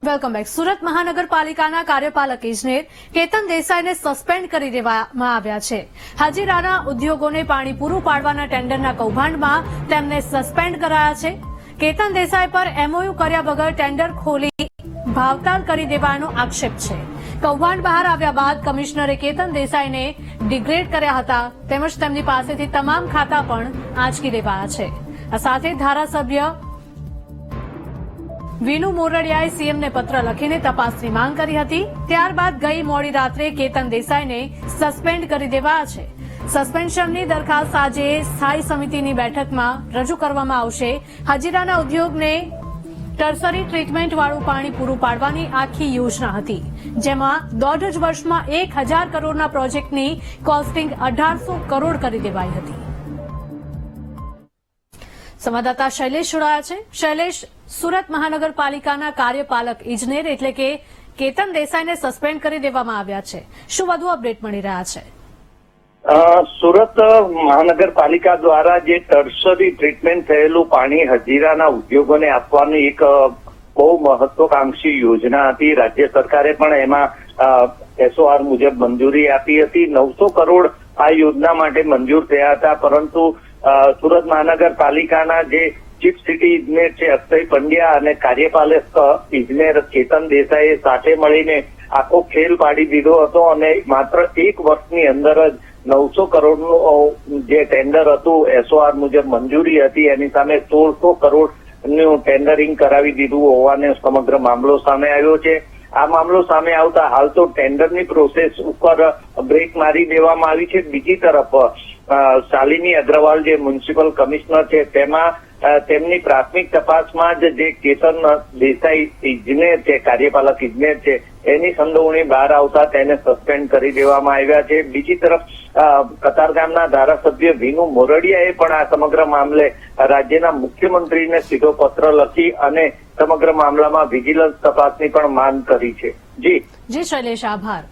Welcome back. Surat મહાનગરપાલિકાના કાર્યપાલક ઇજનેર કેતન દેસાઈને સસ્પેન્ડ કરી દેવામાં આવ્યા છે. હજીરાના ઉદ્યોગોને પાણી પૂરું પાડવાના ટેન્ડરના કૌભાંડમાં તેમને સસ્પેન્ડ કરાયા છે. કેતન દેસાઈ પર એમઓયુ કર્યા વગર ટેન્ડર ખોલી ભાવતાલ કરી દેવાનો આક્ષેપ છે. કૌભાંડ બહાર આવ્યા બાદ કમિશનરે કેતન દેસાઈને ડિગ્રેડ કર્યા હતા તેમજ તેમની પાસેથી તમામ ખાતા પણ આંચકી લેવાયા છે. આ સાથે ધારાસભ્ય વિનુ મોરડિયાએ સીએમને પત્ર લખીને તપાસની માંગ કરી હતી. ત્યારબાદ ગઈ મોડી રાત્રે કેતન દેસાઈને સસ્પેન્ડ કરી દેવાયા છે. સસ્પેન્શનની દરખાસ્ત આજે સ્થાયી સમિતિની બેઠકમાં રજૂ કરવામાં આવશે. હજીરાના ઉદ્યોગને ટર્સરી ટ્રીટમેન્ટવાળું પાણી પૂરું પાડવાની આખી યોજના હતી, જેમાં 1.5 જ વર્ષમાં 1000 કરોડના પ્રોજેક્ટની કોસ્ટિંગ 1800 કરોડ કરી દેવાઈ હતી. સંવાદદાતા શૈલેષ જોડાયા છે. શૈલેષ, સુરત મહાનગરપાલિકાના કાર્યપાલક ઇજનેર એટલે કે કેતન દેસાઈને સસ્પેન્ડ કરી દેવામાં આવ્યા છે. શું વધુ અપડેટ મળી રહ્યા છે? સુરત મહાનગરપાલિકા દ્વારા જે ટર્સરી ટ્રીટમેન્ટ થયેલું પાણી હજીરાના ઉદ્યોગોને આપવાની એક બહુ મહત્વકાંક્ષી યોજના હતી. રાજ્ય સરકારે પણ એમાં SOR મુજબ મંજૂરી આપી હતી. 900 કરોડ આ યોજના માટે મંજૂર થયા હતા, પરંતુ સુરત મહાનગરપાલિકાના જે ચીફ સિટી ઇજનેર છે અક્ષય પંડ્યા અને કાર્યપાલક ઇજનેર કેતન દેસાઈએ સાથે મળીને આખો ખેલ પાડી દીધો હતો અને માત્ર 1 વર્ષની અંદર જ 900 કરોડનું જે ટેન્ડર હતું SOR મુજબ મંજૂરી હતી એની સામે 1600 કરોડનું ટેન્ડરિંગ કરાવી દીધું હોવાનો સમગ્ર મામલો સામે આવ્યો છે. આ મામલો સામે આવતા હાલ તો ટેન્ડરની પ્રોસેસ ઉપર બ્રેક મારી દેવામાં આવી છે. બીજી તરફ શાલિની અગ્રવાલ જે મ્યુનિસિપલ કમિશનર છે તેમાં તેમની પ્રાથમિક તપાસમાં જ જે કેતન દેસાઈ ઇજનેર છે, કાર્યપાલક ઇજનેર છે, એની સંડોવણી બહાર આવતા તેને સસ્પેન્ડ કરી દેવામાં આવ્યા છે. બીજી તરફ કતારગામના ધારાસભ્ય વિનુ મોરડિયાએ પણ આ સમગ્ર મામલે રાજ્યના મુખ્યમંત્રીને સીધો પત્ર લખી અને સમગ્ર મામલામાં વિજિલન્સ તપાસની પણ માંગ કરી છે. જી શૈલેષ, આભાર.